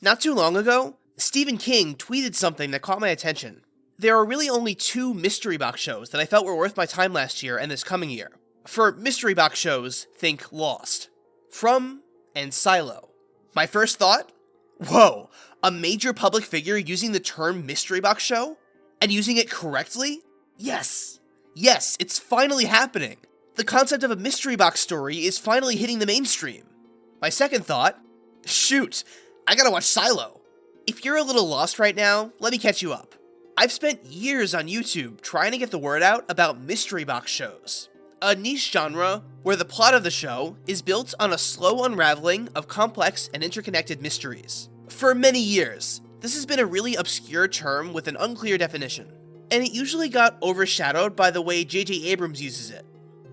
Not too long ago, Stephen King tweeted something that caught my attention. There are really only 2 mystery box shows that I felt were worth my time last year and this coming year. For mystery box shows, think Lost, From, and Silo. My first thought? Whoa, a major public figure using the term mystery box show? And using it correctly? Yes, it's finally happening. The concept of a mystery box story is finally hitting the mainstream. My second thought? Shoot, I gotta watch Silo. If you're a little lost right now, let me catch you up. I've spent years on YouTube trying to get the word out about mystery box shows, a niche genre where the plot of the show is built on a slow unraveling of complex and interconnected mysteries. For many years, this has been a really obscure term with an unclear definition, and it usually got overshadowed by the way J.J. Abrams uses it.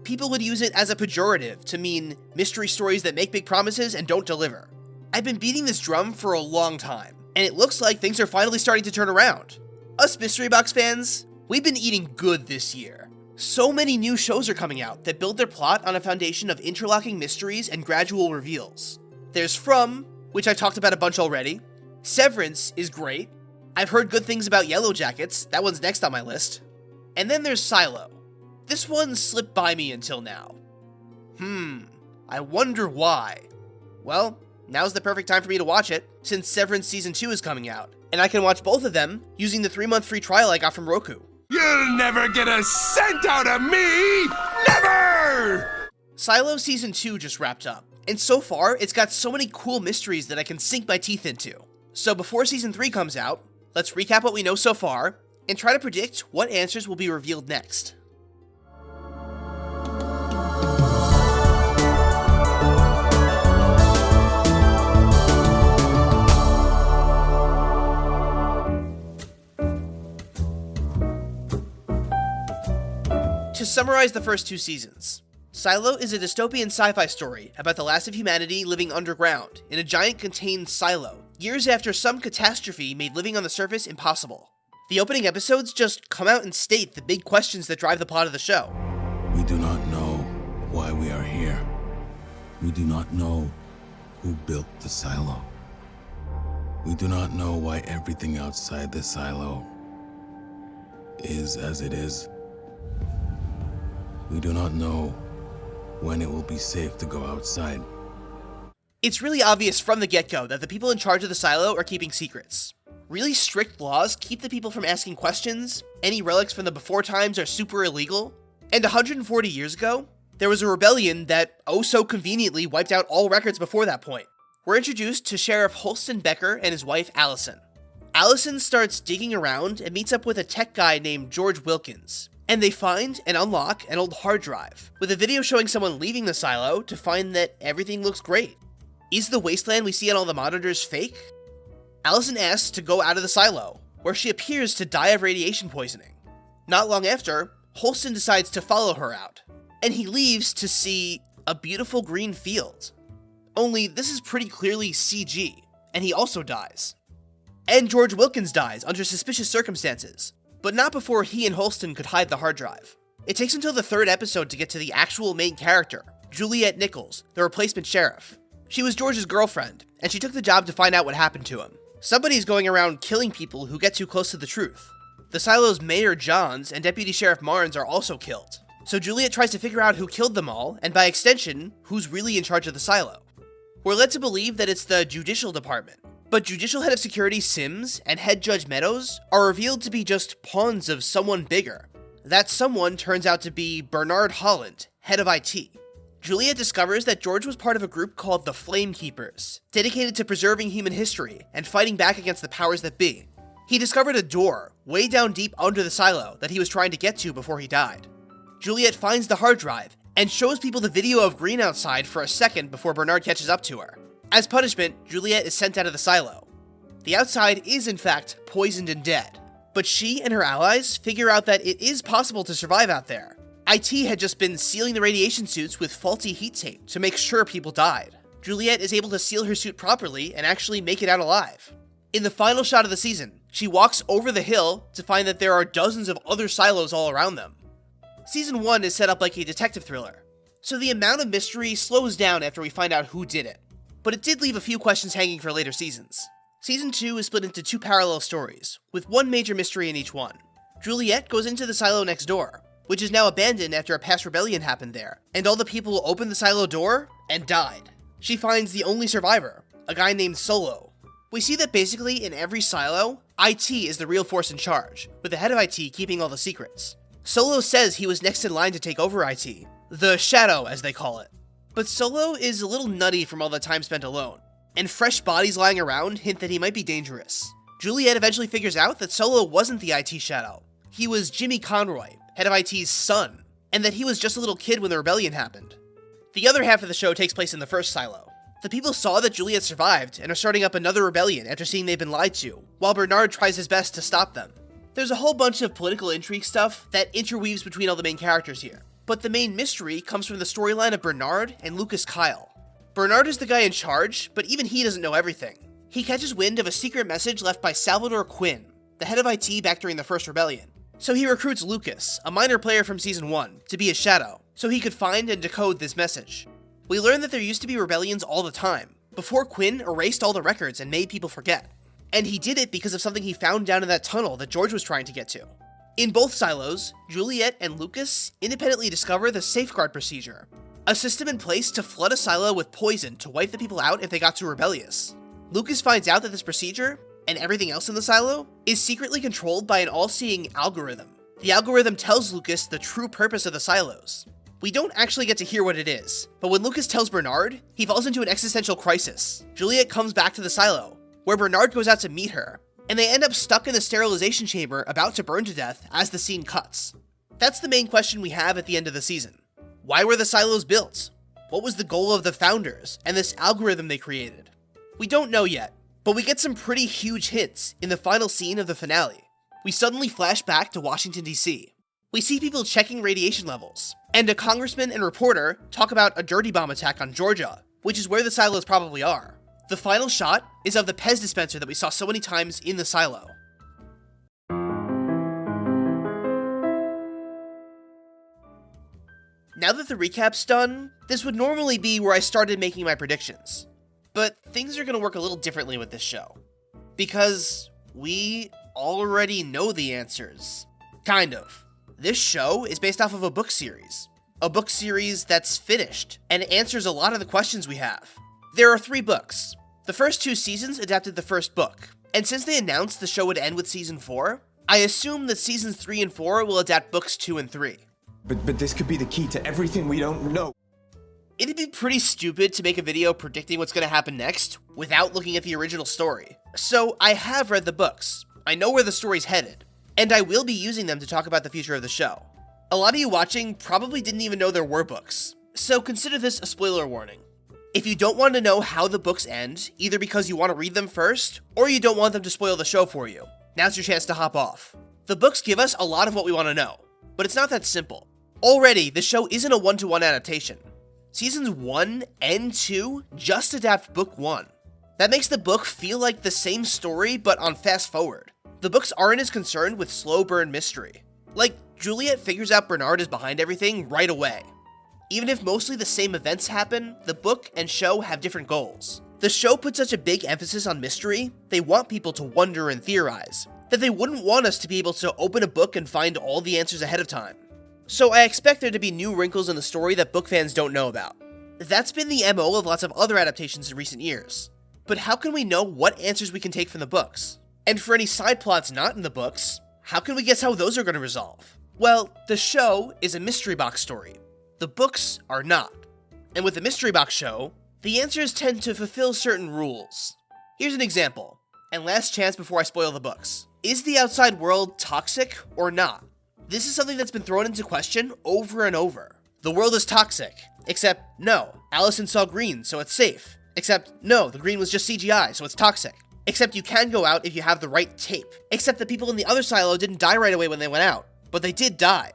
People would use it as a pejorative to mean mystery stories that make big promises and don't deliver. I've been beating this drum for a long time, and it looks like things are finally starting to turn around. Us mystery box fans, we've been eating good this year. So many new shows are coming out that build their plot on a foundation of interlocking mysteries and gradual reveals. There's From, which I've talked about a bunch already. Severance is great. I've heard good things about Yellow Jackets, that one's next on my list. And then there's Silo. This one slipped by me until now. I wonder why. Well, now's the perfect time for me to watch it, since Severance Season 2 is coming out, and I can watch both of them using the 3-month free trial I got from Roku. You'll never get a cent out of me! Never! Silo Season 2 just wrapped up, and so far, it's got so many cool mysteries that I can sink my teeth into. So before Season 3 comes out, let's recap what we know so far, and try to predict what answers will be revealed next. To summarize the first 2 seasons, Silo is a dystopian sci-fi story about the last of humanity living underground in a giant contained silo, years after some catastrophe made living on the surface impossible. The opening episodes just come out and state the big questions that drive the plot of the show. We do not know why we are here. We do not know who built the silo. We do not know why everything outside the silo is as it is. We do not know when it will be safe to go outside. It's really obvious from the get-go that the people in charge of the silo are keeping secrets. Really strict laws keep the people from asking questions, any relics from the before times are super illegal, and 140 years ago, there was a rebellion that oh so conveniently wiped out all records before that point. We're introduced to Sheriff Holston Becker and his wife Allison. Allison starts digging around and meets up with a tech guy named George Wilkins. And they find and unlock an old hard drive, with a video showing someone leaving the silo to find that everything looks great. Is the wasteland we see on all the monitors fake? Allison asks to go out of the silo, where she appears to die of radiation poisoning. Not long after, Holston decides to follow her out, and he leaves to see a beautiful green field. Only this is pretty clearly CG, and he also dies. And George Wilkins dies under suspicious circumstances, but not before he and Holston could hide the hard drive. It takes until the 3rd episode to get to the actual main character, Juliet Nichols, the replacement sheriff. She was George's girlfriend, and she took the job to find out what happened to him. Somebody's going around killing people who get too close to the truth. The silo's mayor Johns and Deputy Sheriff Marnes are also killed. So Juliet tries to figure out who killed them all, and by extension, who's really in charge of the silo. We're led to believe that it's the Judicial Department, but Judicial Head of Security Sims and Head Judge Meadows are revealed to be just pawns of someone bigger. That someone turns out to be Bernard Holland, Head of IT. Juliet discovers that George was part of a group called the Flame Keepers, dedicated to preserving human history and fighting back against the powers that be. He discovered a door way down deep under the silo that he was trying to get to before he died. Juliet finds the hard drive and shows people the video of Green outside for a second before Bernard catches up to her. As punishment, Juliet is sent out of the silo. The outside is in fact poisoned and dead, but she and her allies figure out that it is possible to survive out there. IT had just been sealing the radiation suits with faulty heat tape to make sure people died. Juliet is able to seal her suit properly and actually make it out alive. In the final shot of the season, she walks over the hill to find that there are dozens of other silos all around them. Season 1 is set up like a detective thriller, so the amount of mystery slows down after we find out who did it. But it did leave a few questions hanging for later seasons. Season 2 is split into 2 parallel stories, with one major mystery in each one. Juliet goes into the silo next door, which is now abandoned after a past rebellion happened there, and all the people opened the silo door and died. She finds the only survivor, a guy named Solo. We see that basically in every silo, IT is the real force in charge, with the head of IT keeping all the secrets. Solo says he was next in line to take over IT, the Shadow as they call it. But Solo is a little nutty from all the time spent alone, and fresh bodies lying around hint that he might be dangerous. Juliet eventually figures out that Solo wasn't the IT Shadow. He was Jimmy Conroy, head of IT's son, and that he was just a little kid when the rebellion happened. The other half of the show takes place in the first silo. The people saw that Juliet survived and are starting up another rebellion after seeing they've been lied to, while Bernard tries his best to stop them. There's a whole bunch of political intrigue stuff that interweaves between all the main characters here, but the main mystery comes from the storyline of Bernard and Lucas Kyle. Bernard is the guy in charge, but even he doesn't know everything. He catches wind of a secret message left by Salvador Quinn, the head of IT back during the first rebellion. So he recruits Lucas, a minor player from Season 1, to be his shadow, so he could find and decode this message. We learn that there used to be rebellions all the time, before Quinn erased all the records and made people forget. And he did it because of something he found down in that tunnel that George was trying to get to. In both silos, Juliet and Lucas independently discover the safeguard procedure, a system in place to flood a silo with poison to wipe the people out if they got too rebellious. Lucas finds out that this procedure, and everything else in the silo, is secretly controlled by an all-seeing algorithm. The algorithm tells Lucas the true purpose of the silos. We don't actually get to hear what it is, but when Lucas tells Bernard, he falls into an existential crisis. Juliet comes back to the silo, where Bernard goes out to meet her, and they end up stuck in the sterilization chamber about to burn to death as the scene cuts. That's the main question we have at the end of the season. Why were the silos built? What was the goal of the founders and this algorithm they created? We don't know yet, but we get some pretty huge hints in the final scene of the finale. We suddenly flash back to Washington, D.C. We see people checking radiation levels, and a congressman and reporter talk about a dirty bomb attack on Georgia, which is where the silos probably are. The final shot is of the Pez dispenser that we saw so many times in the silo. Now that the recap's done, this would normally be where I started making my predictions. But things are going to work a little differently with this show. Because we already know the answers. Kind of. This show is based off of a book series. A book series that's finished and answers a lot of the questions we have. There are 3 books. The first 2 seasons adapted the first book. And since they announced the show would end with Season 4, I assume that Seasons 3 and 4 will adapt books 2 and 3. But this could be the key to everything we don't know. It'd be pretty stupid to make a video predicting what's going to happen next without looking at the original story. So I have read the books. I know where the story's headed. And I will be using them to talk about the future of the show. A lot of you watching probably didn't even know there were books. So consider this a spoiler warning. If you don't want to know how the books end, either because you want to read them first, or you don't want them to spoil the show for you, now's your chance to hop off. The books give us a lot of what we want to know, but it's not that simple. Already, the show isn't a one-to-one adaptation. Seasons 1 and 2 just adapt book 1. That makes the book feel like the same story, but on fast forward. The books aren't as concerned with slow burn mystery. Like, Juliet figures out Bernard is behind everything right away. Even if mostly the same events happen, the book and show have different goals. The show puts such a big emphasis on mystery, they want people to wonder and theorize, that they wouldn't want us to be able to open a book and find all the answers ahead of time. So I expect there to be new wrinkles in the story that book fans don't know about. That's been the MO of lots of other adaptations in recent years. But how can we know what answers we can take from the books? And for any side plots not in the books, how can we guess how those are going to resolve? Well, the show is a mystery box story. The books are not. And with the mystery box show, the answers tend to fulfill certain rules. Here's an example, and last chance before I spoil the books. Is the outside world toxic or not? This is something that's been thrown into question over and over. The world is toxic, except no, Allison saw green, so it's safe. Except no, the green was just CGI, so it's toxic. Except you can go out if you have the right tape. Except the people in the other silo didn't die right away when they went out, but they did die.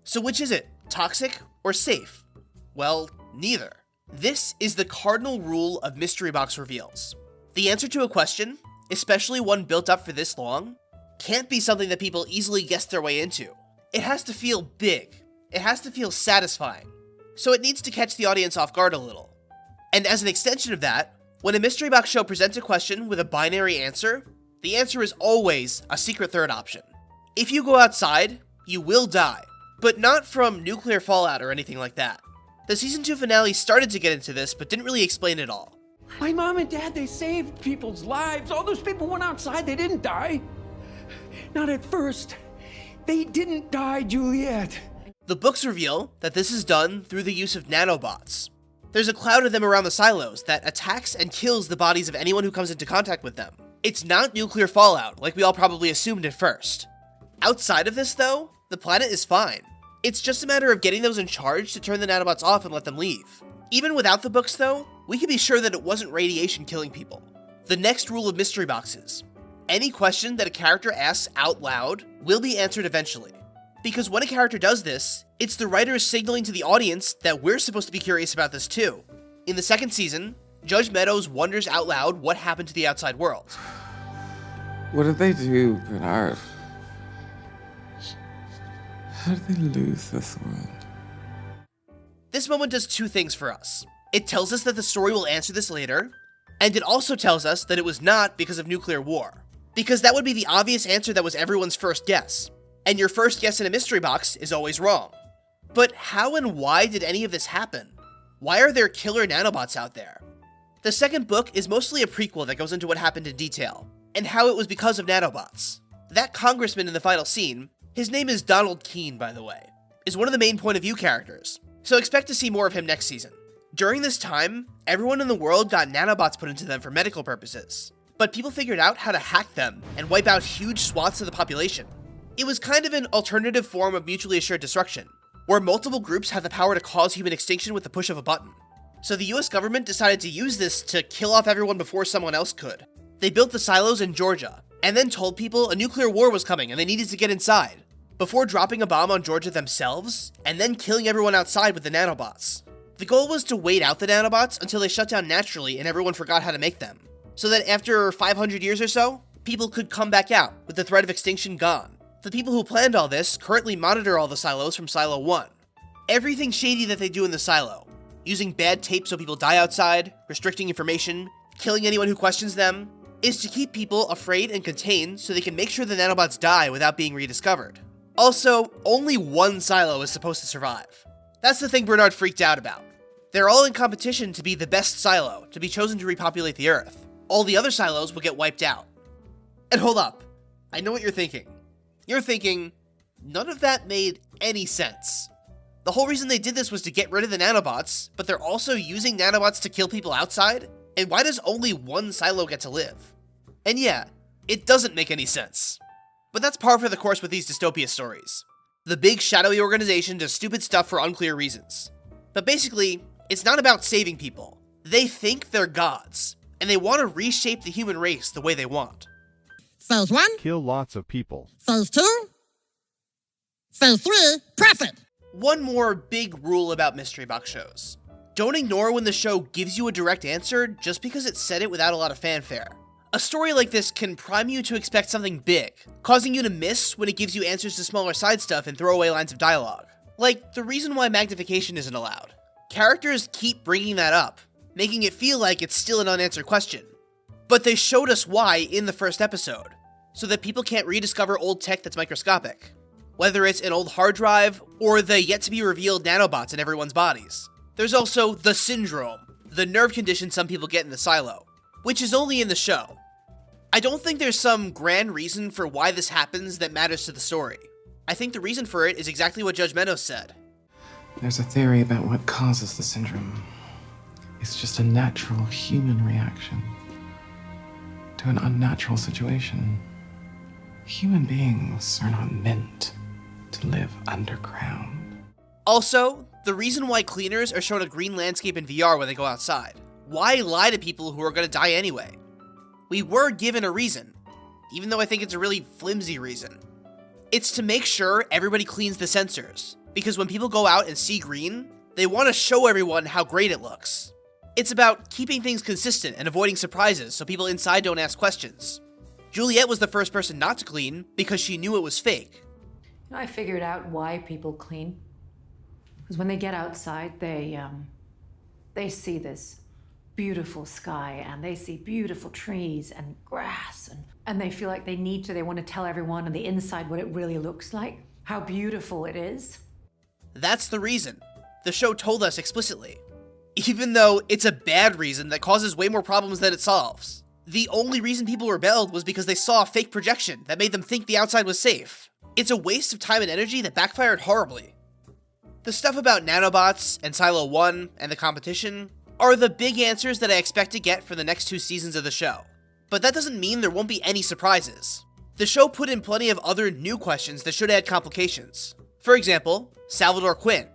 So which is it, toxic or safe? Well, neither. This is the cardinal rule of mystery box reveals. The answer to a question, especially one built up for this long, can't be something that people easily guess their way into. It has to feel big. It has to feel satisfying. So it needs to catch the audience off guard a little. And as an extension of that, When a mystery box show presents a question with a binary answer, the answer is always a secret third option. If you go outside, you will die, but not from nuclear fallout or anything like that. The season 2 finale started to get into this, but didn't really explain it all. My mom and dad, they saved people's lives. All those people went outside, they didn't die. Not at first. They didn't die, Juliet. The books reveal that this is done through the use of nanobots. There's a cloud of them around the silos that attacks and kills the bodies of anyone who comes into contact with them. It's not nuclear fallout, like we all probably assumed at first. Outside of this, though, the planet is fine. It's just a matter of getting those in charge to turn the nanobots off and let them leave. Even without the books, though, we can be sure that it wasn't radiation killing people. The next rule of mystery boxes: any question that a character asks out loud will be answered eventually. Because when a character does this, it's the writers signaling to the audience that we're supposed to be curious about this too. In the second season, Judge Meadows wonders out loud what happened to the outside world. What did they do, Bernard? How did they lose this world? This moment does two things for us. It tells us that the story will answer this later, and it also tells us that it was not because of nuclear war. Because that would be the obvious answer that was everyone's first guess. And your first guess in a mystery box is always wrong. But how and why did any of this happen? Why are there killer nanobots out there? The second book is mostly a prequel that goes into what happened in detail, and how it was because of nanobots. That congressman in the final scene, his name is Donald Keene, by the way, is one of the main point of view characters, so expect to see more of him next season. During this time, everyone in the world got nanobots put into them for medical purposes, but people figured out how to hack them and wipe out huge swaths of the population. It was kind of an alternative form of mutually assured destruction, where multiple groups have the power to cause human extinction with the push of a button. So the US government decided to use this to kill off everyone before someone else could. They built the silos in Georgia, and then told people a nuclear war was coming and they needed to get inside, before dropping a bomb on Georgia themselves, and then killing everyone outside with the nanobots. The goal was to wait out the nanobots until they shut down naturally and everyone forgot how to make them, so that after 500 years or so, people could come back out with the threat of extinction gone. The people who planned all this currently monitor all the silos from Silo 1. Everything shady that they do in the silo, using bad tape so people die outside, restricting information, killing anyone who questions them, is to keep people afraid and contained so they can make sure the nanobots die without being rediscovered. Also, only one silo is supposed to survive. That's the thing Bernard freaked out about. They're all in competition to be the best silo, to be chosen to repopulate the Earth. All the other silos will get wiped out. And hold up, I know what you're thinking. You're thinking, none of that made any sense. The whole reason they did this was to get rid of the nanobots, but they're also using nanobots to kill people outside? And why does only one silo get to live? And yeah, it doesn't make any sense. But that's par for the course with these dystopia stories. The big shadowy organization does stupid stuff for unclear reasons. But basically, it's not about saving people. They think they're gods, and they want to reshape the human race the way they want. Phase 1, Kill lots of people. Phase 2, Phase 3, profit. One more big rule about mystery box shows. Don't ignore when the show gives you a direct answer just because it said it without a lot of fanfare. A story like this can prime you to expect something big, causing you to miss when it gives you answers to smaller side stuff and throwaway lines of dialogue. Like the reason why magnification isn't allowed. Characters keep bringing that up, making it feel like it's still an unanswered question. But they showed us why in the first episode, so that people can't rediscover old tech that's microscopic. Whether it's an old hard drive, or the yet-to-be-revealed nanobots in everyone's bodies. There's also the syndrome, the nerve condition some people get in the silo, which is only in the show. I don't think there's some grand reason for why this happens that matters to the story. I think the reason for it is exactly what Judge Meadows said. There's a theory about what causes the syndrome. It's just a natural human reaction to an unnatural situation. Human beings are not meant to live underground. Also, the reason why cleaners are shown a green landscape in VR when they go outside. Why lie to people who are going to die anyway? We were given a reason, even though I think it's a really flimsy reason. It's to make sure everybody cleans the sensors, because when people go out and see green, they want to show everyone how great it looks. It's about keeping things consistent and avoiding surprises so people inside don't ask questions. Juliet was the first person not to clean because she knew it was fake. I figured out why people clean. Because when they get outside, they see this beautiful sky and they see beautiful trees and grass and they feel like they want to tell everyone on the inside what it really looks like, how beautiful it is. That's the reason. The show told us explicitly. Even though it's a bad reason that causes way more problems than it solves. The only reason people rebelled was because they saw a fake projection that made them think the outside was safe. It's a waste of time and energy that backfired horribly. The stuff about nanobots and Silo 1 and the competition are the big answers that I expect to get for the next 2 seasons of the show. But that doesn't mean there won't be any surprises. The show put in plenty of other new questions that should add complications. For example, Salvador Quinn.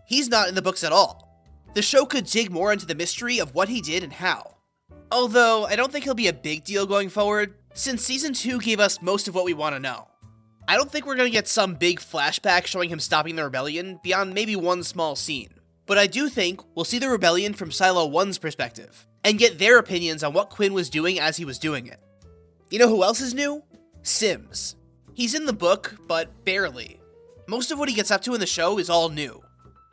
He's not in the books at all. The show could dig more into the mystery of what he did and how. Although, I don't think he'll be a big deal going forward, since Season 2 gave us most of what we want to know. I don't think we're going to get some big flashback showing him stopping the rebellion beyond maybe one small scene. But I do think we'll see the rebellion from Silo 1's perspective, and get their opinions on what Quinn was doing as he was doing it. You know who else is new? Sims. He's in the book, but barely. Most of what he gets up to in the show is all new.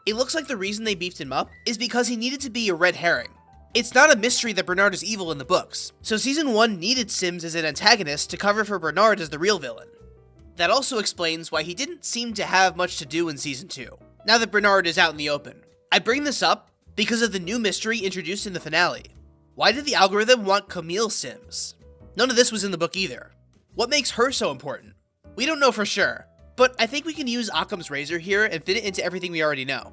It looks like the reason they beefed him up is because he needed to be a red herring. It's not a mystery that Bernard is evil in the books, so Season 1 needed Sims as an antagonist to cover for Bernard as the real villain. That also explains why he didn't seem to have much to do in Season 2, now that Bernard is out in the open. I bring this up because of the new mystery introduced in the finale. Why did the algorithm want Camille Sims? None of this was in the book either. What makes her so important? We don't know for sure, but I think we can use Occam's razor here and fit it into everything we already know.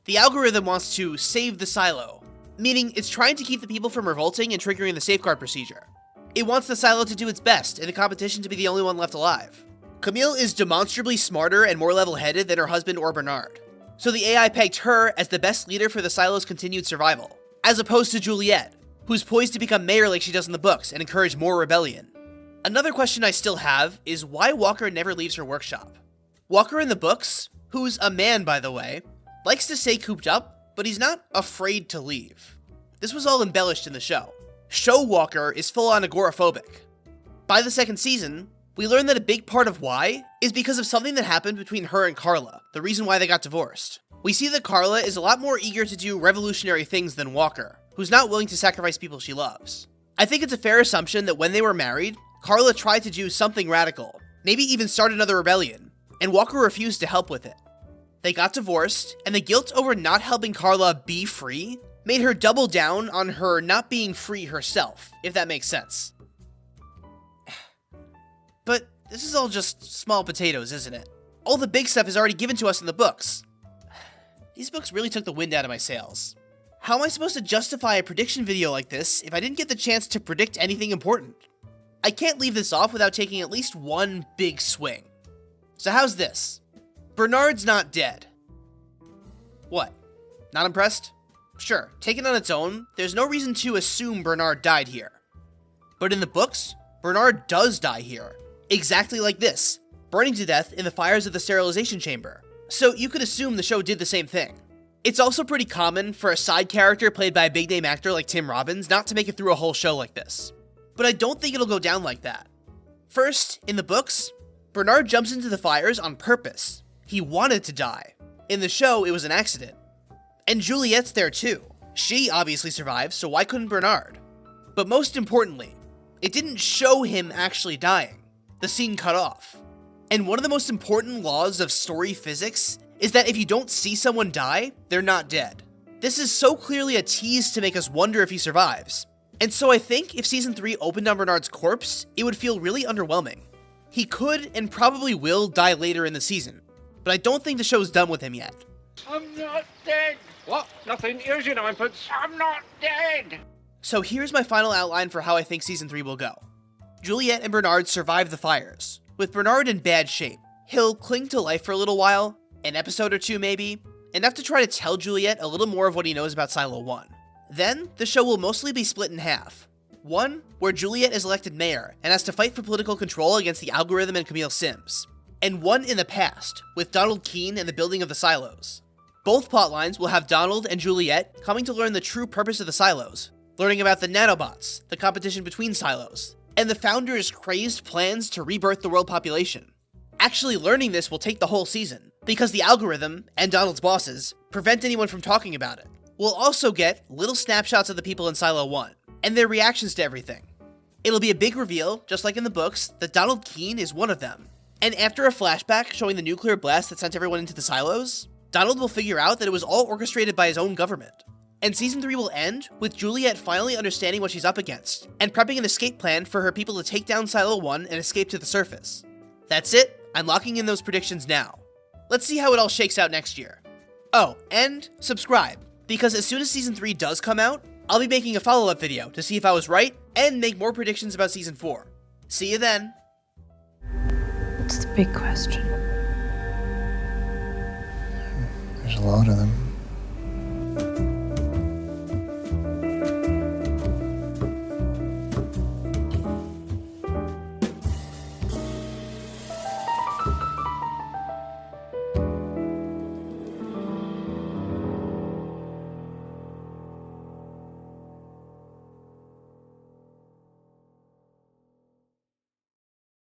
The algorithm wants to save the silo, meaning it's trying to keep the people from revolting and triggering the safeguard procedure. It wants the silo to do its best and the competition to be the only one left alive. Camille is demonstrably smarter and more level-headed than her husband or Bernard, so the AI pegged her as the best leader for the silo's continued survival, as opposed to Juliet, who's poised to become mayor like she does in the books and encourage more rebellion. Another question I still have is why Walker never leaves her workshop. Walker in the books, who's a man by the way, likes to stay cooped up, but he's not afraid to leave. This was all embellished in the show. Show Walker is full-on agoraphobic. By the second season, we learn that a big part of why is because of something that happened between her and Carla, the reason why they got divorced. We see that Carla is a lot more eager to do revolutionary things than Walker, who's not willing to sacrifice people she loves. I think it's a fair assumption that when they were married, Carla tried to do something radical, maybe even start another rebellion, and Walker refused to help with it. They got divorced, and the guilt over not helping Carla be free made her double down on her not being free herself, if that makes sense. But this is all just small potatoes, isn't it? All the big stuff is already given to us in the books. These books really took the wind out of my sails. How am I supposed to justify a prediction video like this if I didn't get the chance to predict anything important? I can't leave this off without taking at least one big swing. So how's this? Bernard's not dead. What? Not impressed? Sure, taken on its own, there's no reason to assume Bernard died here. But in the books, Bernard does die here. Exactly like this, burning to death in the fires of the sterilization chamber. So you could assume the show did the same thing. It's also pretty common for a side character played by a big name actor like Tim Robbins not to make it through a whole show like this. But I don't think it'll go down like that. First, in the books, Bernard jumps into the fires on purpose. He wanted to die. In the show, it was an accident. And Juliet's there too. She obviously survived, so why couldn't Bernard? But most importantly, it didn't show him actually dying. The scene cut off. And one of the most important laws of story physics is that if you don't see someone die, they're not dead. This is so clearly a tease to make us wonder if he survives. And so I think if Season 3 opened on Bernard's corpse, it would feel really underwhelming. He could and probably will die later in the season, but I don't think the show's done with him yet. I'm not dead. What? Nothing. Here's your ninepence. I'm not dead. So here's my final outline for how I think Season 3 will go. Juliet and Bernard survive the fires, with Bernard in bad shape. He'll cling to life for a little while, an episode or two maybe, enough to try to tell Juliet a little more of what he knows about Silo 1. Then, the show will mostly be split in half. One, where Juliet is elected mayor and has to fight for political control against the algorithm and Camille Sims. And one in the past, with Donald Keene and the building of the silos. Both plotlines will have Donald and Juliet coming to learn the true purpose of the silos, learning about the nanobots, the competition between silos, and the founders' crazed plans to rebirth the world population. Actually learning this will take the whole season, because the algorithm, and Donald's bosses, prevent anyone from talking about it. We'll also get little snapshots of the people in Silo 1, and their reactions to everything. It'll be a big reveal, just like in the books, that Donald Keene is one of them. And after a flashback showing the nuclear blast that sent everyone into the silos, Donald will figure out that it was all orchestrated by his own government. And Season 3 will end with Juliet finally understanding what she's up against, and prepping an escape plan for her people to take down Silo 1 and escape to the surface. That's it, I'm locking in those predictions now. Let's see how it all shakes out next year. Oh, and subscribe, because as soon as Season 3 does come out, I'll be making a follow-up video to see if I was right, and make more predictions about Season 4. See you then! What's the big question? There's a lot of them.